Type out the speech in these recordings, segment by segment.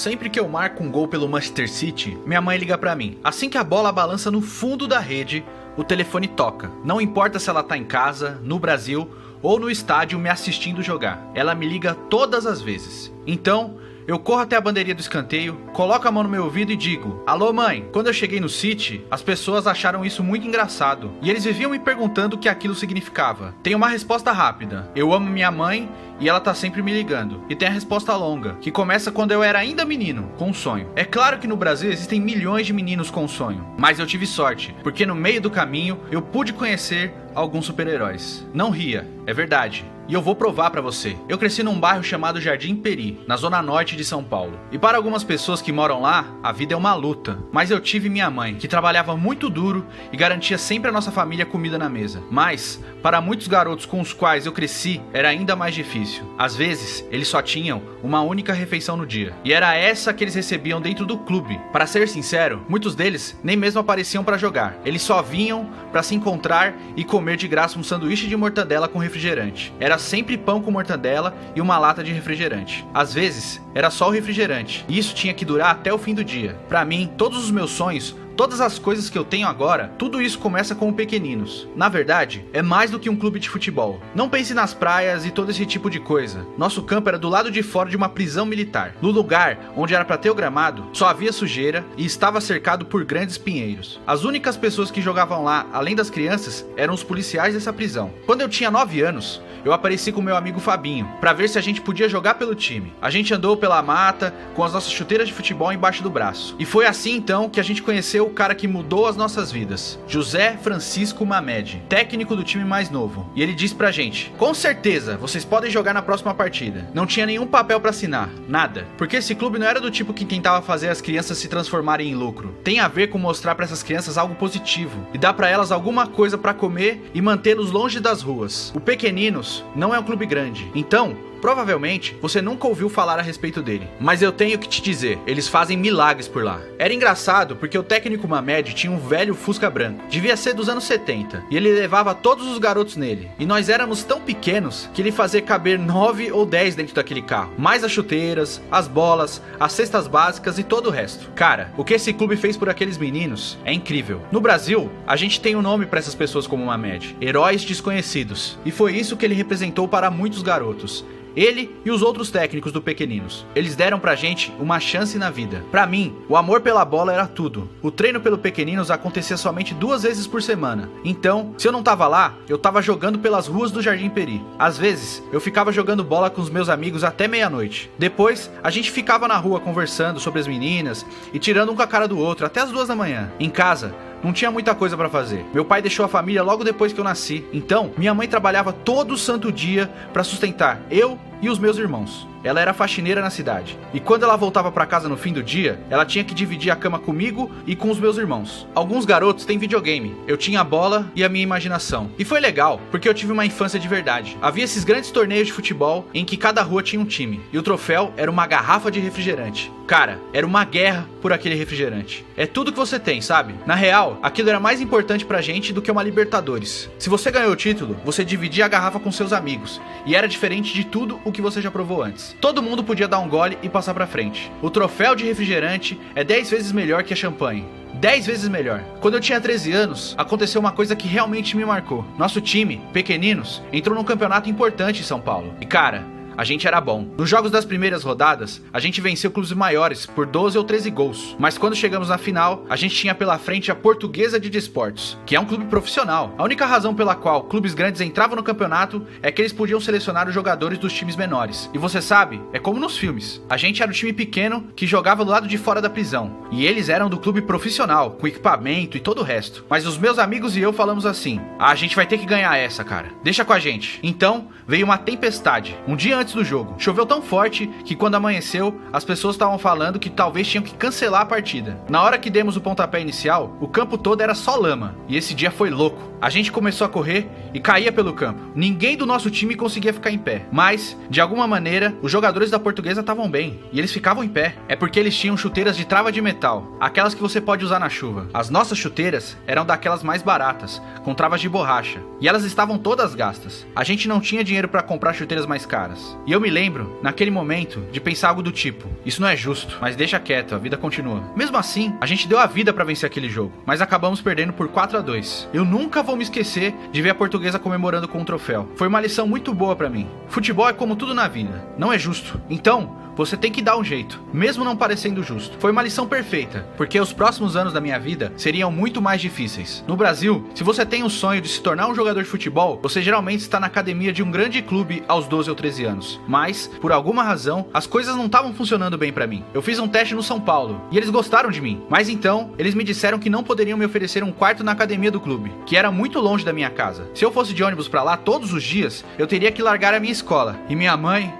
Sempre que eu marco um gol pelo Manchester City, minha mãe liga pra mim. Assim que a bola balança no fundo da rede, o telefone toca. Não importa se ela tá em casa, no Brasil ou no estádio me assistindo jogar. Ela me liga todas as vezes. Então, eu corro até a bandeirinha do escanteio, coloco a mão no meu ouvido e digo: alô mãe. Quando eu cheguei no City, as pessoas acharam isso muito engraçado e eles viviam me perguntando o que aquilo significava. Tem uma resposta rápida: eu amo minha mãe e ela tá sempre me ligando. E tem a resposta longa, que começa quando eu era ainda menino, com um sonho. É claro que no Brasil existem milhões de meninos com sonho, mas eu tive sorte, porque no meio do caminho eu pude conhecer alguns super-heróis. Não ria, é verdade. E eu vou provar pra você. Eu cresci num bairro chamado Jardim Peri, na zona norte de São Paulo. E para algumas pessoas que moram lá, a vida é uma luta. Mas eu tive minha mãe, que trabalhava muito duro e garantia sempre a nossa família comida na mesa. Mas, para muitos garotos com os quais eu cresci, era ainda mais difícil. Às vezes, eles só tinham uma única refeição no dia. E era essa que eles recebiam dentro do clube. Para ser sincero, muitos deles nem mesmo apareciam para jogar. Eles só vinham para se encontrar e comer de graça um sanduíche de mortadela com refrigerante. Era sempre pão com mortadela e uma lata de refrigerante. Às vezes, era só o refrigerante. E isso tinha que durar até o fim do dia. Para mim, todos os meus sonhos, todas as coisas que eu tenho agora, tudo isso começa com o Pequeninos. Na verdade, é mais do que um clube de futebol. Não pense nas praias e todo esse tipo de coisa. Nosso campo era do lado de fora de uma prisão militar. No lugar onde era para ter o gramado, só havia sujeira e estava cercado por grandes pinheiros. As únicas pessoas que jogavam lá, além das crianças, eram os policiais dessa prisão. Quando eu tinha 9 anos, eu apareci com meu amigo Fabinho, para ver se a gente podia jogar pelo time. A gente andou pela mata, com as nossas chuteiras de futebol embaixo do braço. E foi assim então que a gente conheceu o cara que mudou as nossas vidas, José Francisco Mamed, técnico do time mais novo. E ele disse pra gente: com certeza, vocês podem jogar na próxima partida. Não tinha nenhum papel pra assinar, nada. Porque esse clube não era do tipo que tentava fazer as crianças se transformarem em lucro. Tem a ver com mostrar pra essas crianças algo positivo e dar pra elas alguma coisa pra comer e mantê-los longe das ruas. O Pequeninos não é um clube grande, então provavelmente você nunca ouviu falar a respeito dele. Mas eu tenho que te dizer, eles fazem milagres por lá. Era engraçado porque o técnico Mamed tinha um velho Fusca branco, devia ser dos anos 70, e ele levava todos os garotos nele. E nós éramos tão pequenos que ele fazia caber 9 ou 10 dentro daquele carro, mais as chuteiras, as bolas, as cestas básicas e todo o resto. Cara, o que esse clube fez por aqueles meninos é incrível. No Brasil, a gente tem um nome para essas pessoas como Mamed: heróis desconhecidos. E foi isso que ele representou para muitos garotos. Ele e os outros técnicos do Pequeninos. Eles deram pra gente uma chance na vida. Pra mim, o amor pela bola era tudo. O treino pelo Pequeninos acontecia somente 2 vezes por semana. Então, se eu não tava lá, eu tava jogando pelas ruas do Jardim Peri. Às vezes, eu ficava jogando bola com os meus amigos até meia-noite. Depois, a gente ficava na rua conversando sobre as meninas e tirando um com a cara do outro até as 2 da manhã. Em casa, não tinha muita coisa pra fazer. Meu pai deixou a família logo depois que eu nasci. Então, minha mãe trabalhava todo santo dia pra sustentar eu e os meus irmãos. Ela era faxineira na cidade. E quando ela voltava pra casa no fim do dia, ela tinha que dividir a cama comigo e com os meus irmãos. Alguns garotos têm videogame. Eu tinha a bola e a minha imaginação. E foi legal, porque eu tive uma infância de verdade. Havia esses grandes torneios de futebol em que cada rua tinha um time. E o troféu era uma garrafa de refrigerante. Cara, era uma guerra por aquele refrigerante. É tudo que você tem, sabe? Na real, aquilo era mais importante pra gente do que uma Libertadores. Se você ganhou o título, você dividia a garrafa com seus amigos. E era diferente de tudo o que você já provou antes. Todo mundo podia dar um gole e passar pra frente. O troféu de refrigerante é 10 vezes melhor que a champanhe. 10 vezes melhor. Quando eu tinha 13 anos, aconteceu uma coisa que realmente me marcou. Nosso time, Pequeninos, entrou num campeonato importante em São Paulo. E cara, a gente era bom. Nos jogos das primeiras rodadas, a gente venceu clubes maiores por 12 ou 13 gols. Mas quando chegamos na final, a gente tinha pela frente a Portuguesa de Desportos, que é um clube profissional. A única razão pela qual clubes grandes entravam no campeonato é que eles podiam selecionar os jogadores dos times menores. E você sabe, é como nos filmes. A gente era o time pequeno que jogava do lado de fora da prisão. E eles eram do clube profissional, com equipamento e todo o resto. Mas os meus amigos e eu falamos assim: a gente vai ter que ganhar essa, cara. Deixa com a gente. Então, veio uma tempestade. Um dia antes do jogo, choveu tão forte que quando amanheceu, as pessoas estavam falando que talvez tinham que cancelar a partida. Na hora que demos o pontapé inicial, o campo todo era só lama, e esse dia foi louco. A gente começou a correr e caía pelo campo. Ninguém do nosso time conseguia ficar em pé, mas, de alguma maneira, os jogadores da Portuguesa estavam bem, e eles ficavam em pé. É porque eles tinham chuteiras de trava de metal, aquelas que você pode usar na chuva. As nossas chuteiras eram daquelas mais baratas, com travas de borracha, e elas estavam todas gastas. A gente não tinha dinheiro para comprar chuteiras mais caras. vezes. E eu me lembro, naquele momento, de pensar algo do tipo: isso não é justo, mas deixa quieto, a vida continua. Mesmo assim, a gente deu a vida pra vencer aquele jogo, mas acabamos perdendo por 4-2. Eu nunca vou me esquecer de ver a Portuguesa comemorando com um troféu. Foi uma lição muito boa pra mim. Futebol é como tudo na vida, não é justo. Então, você tem que dar um jeito, mesmo não parecendo justo. Foi uma lição perfeita, porque os próximos anos da minha vida seriam muito mais difíceis. No Brasil, se você tem o sonho de se tornar um jogador de futebol, você geralmente está na academia de um grande clube aos 12 ou 13 anos. Mas, por alguma razão, as coisas não estavam funcionando bem pra mim. Eu fiz um teste no São Paulo, e eles gostaram de mim. Mas então, eles me disseram que não poderiam me oferecer um quarto na academia do clube, que era muito longe da minha casa. Se eu fosse de ônibus pra lá todos os dias, eu teria que largar a minha escola. E minha mãe,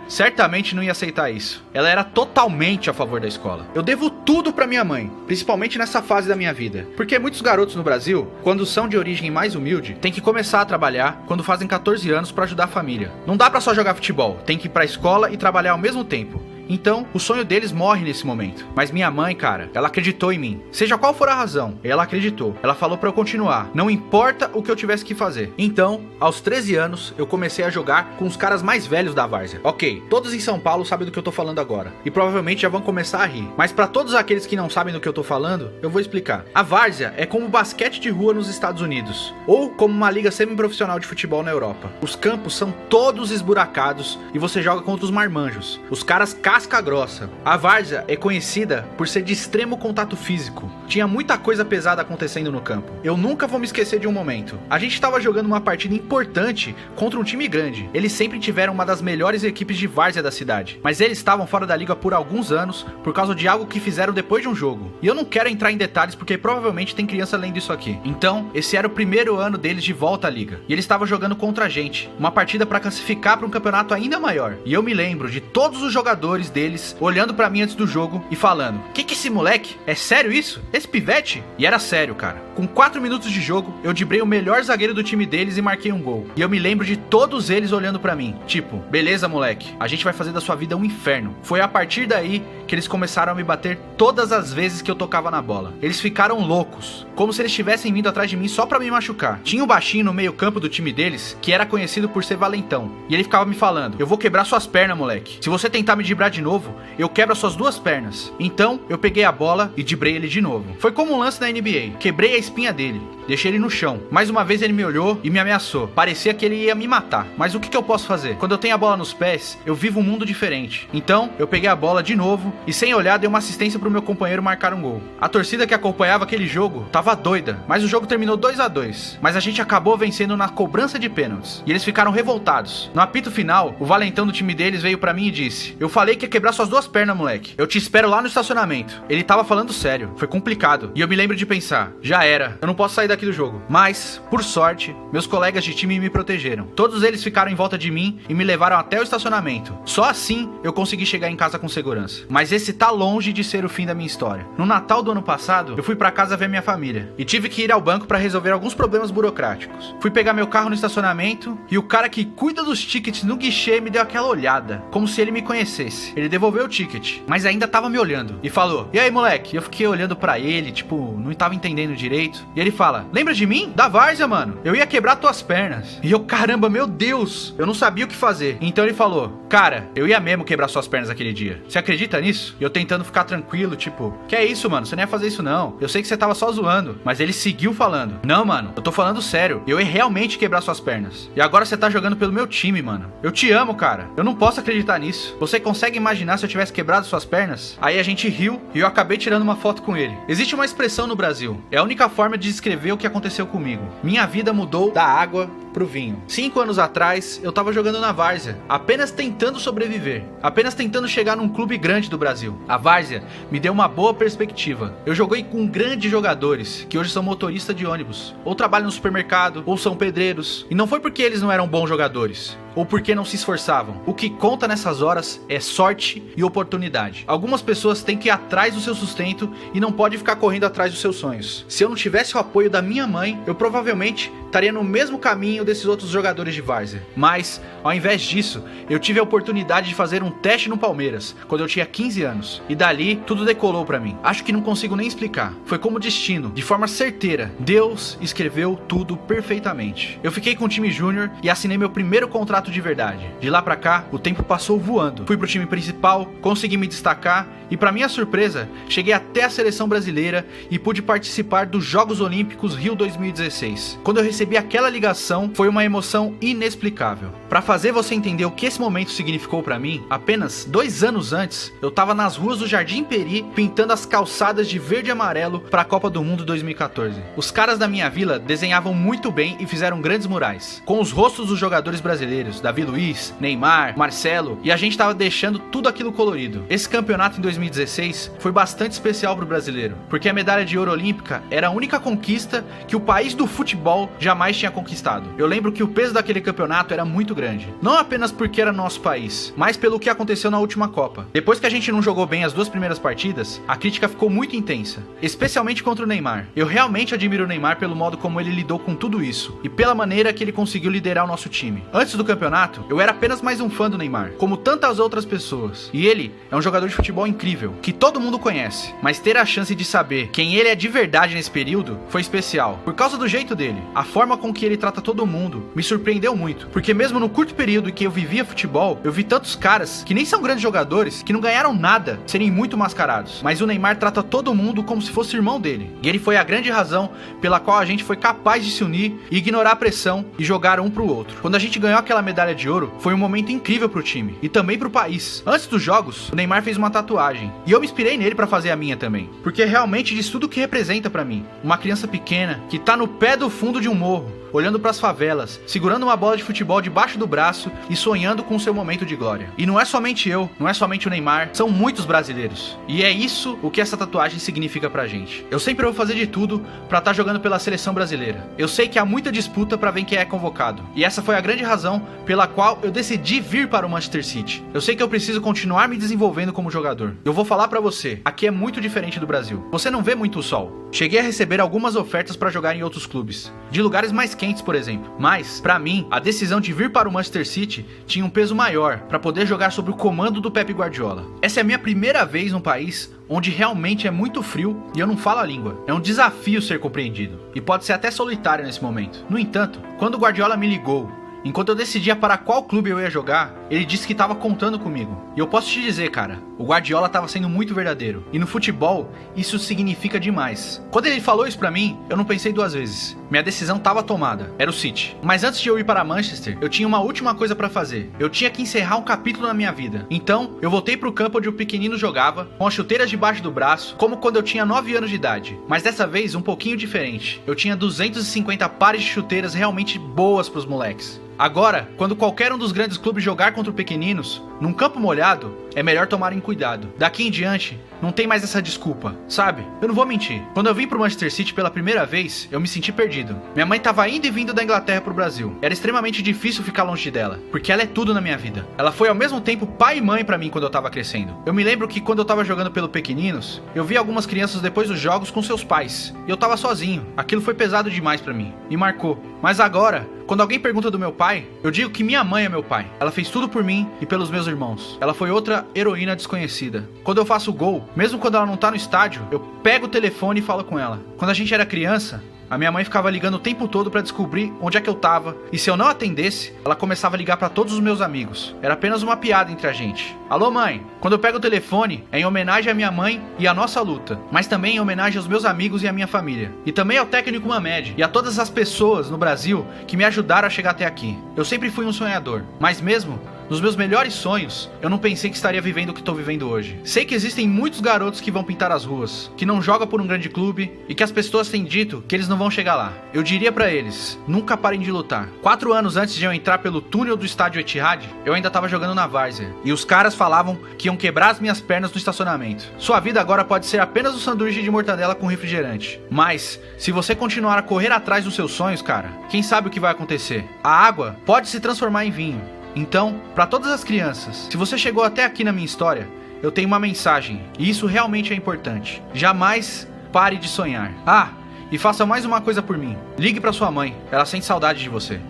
certamente não ia aceitar isso. Ela era totalmente a favor da escola. Eu devo tudo pra minha mãe, principalmente nessa fase da minha vida. Porque muitos garotos no Brasil, quando são de origem mais humilde, têm que começar a trabalhar quando fazem 14 anos pra ajudar a família. Não dá pra só jogar futebol, tem que ir pra escola e trabalhar ao mesmo tempo. Então, o sonho deles morre nesse momento. Mas minha mãe, cara, ela acreditou em mim. Seja qual for a razão, ela acreditou. Ela falou pra eu continuar, não importa o que eu tivesse que fazer. Então, aos 13 anos, eu comecei a jogar com os caras mais velhos da várzea. Ok, todos em São Paulo sabem do que eu tô falando agora. E provavelmente já vão começar a rir. Mas pra todos aqueles que não sabem do que eu tô falando, eu vou explicar. A várzea é como basquete de rua nos Estados Unidos. Ou como uma liga semi-profissional de futebol na Europa. Os campos são todos esburacados e você joga contra os marmanjos. Os caras casca grossa. A várzea é conhecida por ser de extremo contato físico. Tinha muita coisa pesada acontecendo no campo. Eu nunca vou me esquecer de um momento. A gente estava jogando uma partida importante contra um time grande. Eles sempre tiveram uma das melhores equipes de várzea da cidade. Mas eles estavam fora da liga por alguns anos por causa de algo que fizeram depois de um jogo. E eu não quero entrar em detalhes porque provavelmente tem criança lendo isso aqui. Então, esse era o primeiro ano deles de volta à liga. E eles estavam jogando contra a gente. Uma partida para classificar para um campeonato ainda maior. E eu me lembro de todos os jogadores deles olhando pra mim antes do jogo e falando: que esse moleque? É sério isso? Esse pivete? E era sério, cara. Com 4 minutos de jogo, eu driblei o melhor zagueiro do time deles e marquei um gol. E eu me lembro de todos eles olhando pra mim, tipo: beleza, moleque, a gente vai fazer da sua vida um inferno. Foi a partir daí que eles começaram a me bater todas as vezes que eu tocava na bola. Eles ficaram loucos, como se eles tivessem vindo atrás de mim só pra me machucar. Tinha um baixinho no meio campo do time deles que era conhecido por ser valentão. E ele ficava me falando: eu vou quebrar suas pernas, moleque. Se você tentar me driblar de novo, eu quebro as suas 2 pernas. Então, eu peguei a bola e driblei ele de novo. Foi como um lance na NBA. Quebrei a espinha dele. Deixei ele no chão. Mais uma vez ele me olhou e me ameaçou. Parecia que ele ia me matar. Mas o que eu posso fazer? Quando eu tenho a bola nos pés, eu vivo um mundo diferente. Então, eu peguei a bola de novo e sem olhar dei uma assistência pro meu companheiro marcar um gol. A torcida que acompanhava aquele jogo tava doida, mas o jogo terminou 2-2. Mas a gente acabou vencendo na cobrança de pênaltis. E eles ficaram revoltados. No apito final, o valentão do time deles veio pra mim e disse: eu falei que ia quebrar suas 2 pernas, moleque. Eu te espero lá no estacionamento. Ele tava falando sério. Foi complicado. E eu me lembro de pensar: já era. Eu não posso sair daqui do jogo. Mas, por sorte, meus colegas de time me protegeram. Todos eles ficaram em volta de mim e me levaram até o estacionamento. Só assim eu consegui chegar em casa com segurança. Mas esse tá longe de ser o fim da minha história. No Natal do ano passado, eu fui pra casa ver minha família. E tive que ir ao banco pra resolver alguns problemas burocráticos. Fui pegar meu carro no estacionamento e o cara que cuida dos tickets no guichê me deu aquela olhada, como se ele me conhecesse. Ele devolveu o ticket, mas ainda tava me olhando. E falou: e aí, moleque? E eu fiquei olhando pra ele, tipo, não tava entendendo direito. E ele fala: lembra de mim? Da várzea, mano. Eu ia quebrar tuas pernas. E eu, caramba, meu Deus. Eu não sabia o que fazer. Então ele falou: cara, eu ia mesmo quebrar suas pernas aquele dia. Você acredita nisso? E eu tentando ficar tranquilo, tipo: que é isso, mano? Você não ia fazer isso não. Eu sei que você tava só zoando. Mas ele seguiu falando: não, mano, eu tô falando sério. Eu ia realmente quebrar suas pernas. E agora você tá jogando pelo meu time, mano. Eu te amo, cara. Eu não posso acreditar nisso. Você consegue imaginar se eu tivesse quebrado suas pernas? Aí a gente riu e eu acabei tirando uma foto com ele. Existe uma expressão no Brasil. É a única forma de descrever o que aconteceu comigo. Minha vida mudou da água pro vinho. 5 anos atrás, eu tava jogando na várzea, apenas tentando sobreviver, apenas tentando chegar num clube grande do Brasil. A várzea me deu uma boa perspectiva. Eu joguei com grandes jogadores, que hoje são motoristas de ônibus, ou trabalham no supermercado, ou são pedreiros. E não foi porque eles não eram bons jogadores, ou porque não se esforçavam. O que conta nessas horas é sorte e oportunidade. Algumas pessoas têm que ir atrás do seu sustento e não pode ficar correndo atrás dos seus sonhos. Se eu não tivesse o apoio da minha mãe, eu provavelmente estaria no mesmo caminho desses outros jogadores de várzea. Mas, ao invés disso, eu tive a oportunidade de fazer um teste no Palmeiras, quando eu tinha 15 anos. E dali, tudo decolou pra mim. Acho que não consigo nem explicar. Foi como destino, de forma certeira. Deus escreveu tudo perfeitamente. Eu fiquei com o time júnior e assinei meu primeiro contrato de verdade. De lá pra cá, o tempo passou voando. Fui pro time principal, consegui me destacar e, pra minha surpresa, cheguei até a seleção brasileira e pude participar dos Jogos Olímpicos Rio 2016. Quando eu recebi aquela ligação, foi uma emoção inexplicável. Pra fazer você entender o que esse momento significou pra mim, apenas 2 anos antes, eu tava nas ruas do Jardim Peri pintando as calçadas de verde e amarelo pra Copa do Mundo 2014. Os caras da minha vila desenhavam muito bem e fizeram grandes murais, com os rostos dos jogadores brasileiros, Davi Luiz, Neymar, Marcelo, e a gente tava deixando tudo aquilo colorido. Esse campeonato em 2016 foi bastante especial pro brasileiro, porque a medalha de ouro olímpica era a única conquista que o país do futebol jamais tinha conquistado. Eu lembro que o peso daquele campeonato era muito grande, não apenas porque era nosso país, mas pelo que aconteceu na última Copa. Depois que a gente não jogou bem as 2 primeiras partidas, a crítica ficou muito intensa, especialmente contra o Neymar. Eu realmente admiro o Neymar pelo modo como ele lidou com tudo isso, e pela maneira que ele conseguiu liderar o nosso time. Antes do campeonato, eu era apenas mais um fã do Neymar, como tantas outras pessoas, e ele é um jogador de futebol incrível, que todo mundo conhece, mas ter a chance de saber quem ele é de verdade nesse período foi especial, por causa do jeito dele. A forma com que ele trata todo mundo me surpreendeu muito, porque mesmo no curto período em que eu vivia futebol, eu vi tantos caras que nem são grandes jogadores, que não ganharam nada, serem muito mascarados, mas o Neymar trata todo mundo como se fosse irmão dele, e ele foi a grande razão pela qual a gente foi capaz de se unir e ignorar a pressão e jogar um pro outro. Quando a gente ganhou aquela medalha de ouro, foi um momento incrível pro time, e também pro país. Antes dos jogos, o Neymar fez uma tatuagem, e eu me inspirei nele pra fazer a minha também, porque realmente diz tudo o que representa pra mim. Uma criança pequena, que tá no pé do fundo de um morro, olhando pras favelas, segurando uma bola de futebol debaixo do braço e sonhando com seu momento de glória. E não é somente eu, não é somente o Neymar, são muitos brasileiros. E é isso o que essa tatuagem significa pra gente. Eu sempre vou fazer de tudo pra estar jogando pela seleção brasileira. Eu sei que há muita disputa pra ver quem é convocado, e essa foi a grande razão pela qual eu decidi vir para o Manchester City. Eu sei que eu preciso continuar me desenvolvendo como jogador. Eu vou falar pra você, aqui é muito diferente do Brasil. Você não vê muito o sol. Cheguei a receber algumas ofertas pra jogar em outros clubes, de lugares mais quentes, por exemplo. Mas, pra mim, a decisão de vir para o Manchester City tinha um peso maior pra poder jogar sob o comando do Pep Guardiola. Essa é a minha primeira vez num país onde realmente é muito frio e eu não falo a língua. É um desafio ser compreendido, e pode ser até solitário nesse momento. No entanto, quando o Guardiola me ligou, enquanto eu decidia para qual clube eu ia jogar, ele disse que estava contando comigo. E eu posso te dizer, cara, o Guardiola estava sendo muito verdadeiro. E no futebol, isso significa demais. Quando ele falou isso pra mim, eu não pensei 2 vezes. Minha decisão estava tomada, era o City. Mas antes de eu ir para Manchester, eu tinha uma última coisa pra fazer. Eu tinha que encerrar um capítulo na minha vida. Então, eu voltei pro campo onde o pequenino jogava, com as chuteiras debaixo do braço, como quando eu tinha 9 anos de idade. Mas dessa vez, um pouquinho diferente. Eu tinha 250 pares de chuteiras realmente boas pros moleques. Agora, quando qualquer um dos grandes clubes jogar contra pequeninos, num campo molhado, é melhor tomarem cuidado. Daqui em diante, não tem mais essa desculpa, sabe? Eu não vou mentir. Quando eu vim pro Manchester City pela primeira vez, eu me senti perdido. Minha mãe tava indo e vindo da Inglaterra pro Brasil. Era extremamente difícil ficar longe dela, porque ela é tudo na minha vida. Ela foi ao mesmo tempo pai e mãe pra mim quando eu tava crescendo. Eu me lembro que quando eu tava jogando pelo pequeninos, eu vi algumas crianças depois dos jogos com seus pais, e eu tava sozinho. Aquilo foi pesado demais pra mim, me marcou. Mas agora, quando alguém pergunta do meu pai, eu digo que minha mãe é meu pai. Ela fez tudo por mim e pelos meus irmãos. Ela foi outra heroína desconhecida. Quando eu faço gol, mesmo quando ela não tá no estádio, eu pego o telefone e falo com ela. Quando a gente era criança, a minha mãe ficava ligando o tempo todo pra descobrir onde é que eu tava, e se eu não atendesse, ela começava a ligar pra todos os meus amigos. Era apenas uma piada entre a gente. Alô, mãe? Quando eu pego o telefone, é em homenagem à minha mãe e à nossa luta, mas também em homenagem aos meus amigos e à minha família. E também ao técnico Mamed e a todas as pessoas no Brasil que me ajudaram a chegar até aqui. Eu sempre fui um sonhador, mas mesmo nos meus melhores sonhos, eu não pensei que estaria vivendo o que estou vivendo hoje. Sei que existem muitos garotos que vão pintar as ruas, que não jogam por um grande clube e que as pessoas têm dito que eles não vão chegar lá. Eu diria pra eles, nunca parem de lutar. 4 anos antes de eu entrar pelo túnel do estádio Etihad, eu ainda estava jogando na várzea, e os caras falavam que iam quebrar as minhas pernas no estacionamento. Sua vida agora pode ser apenas um sanduíche de mortadela com refrigerante. Mas, se você continuar a correr atrás dos seus sonhos, cara, quem sabe o que vai acontecer? A água pode se transformar em vinho. Então, para todas as crianças, se você chegou até aqui na minha história, eu tenho uma mensagem, e isso realmente é importante. Jamais pare de sonhar. Ah, E faça mais uma coisa por mim. Ligue pra sua mãe. Ela sente saudade de você.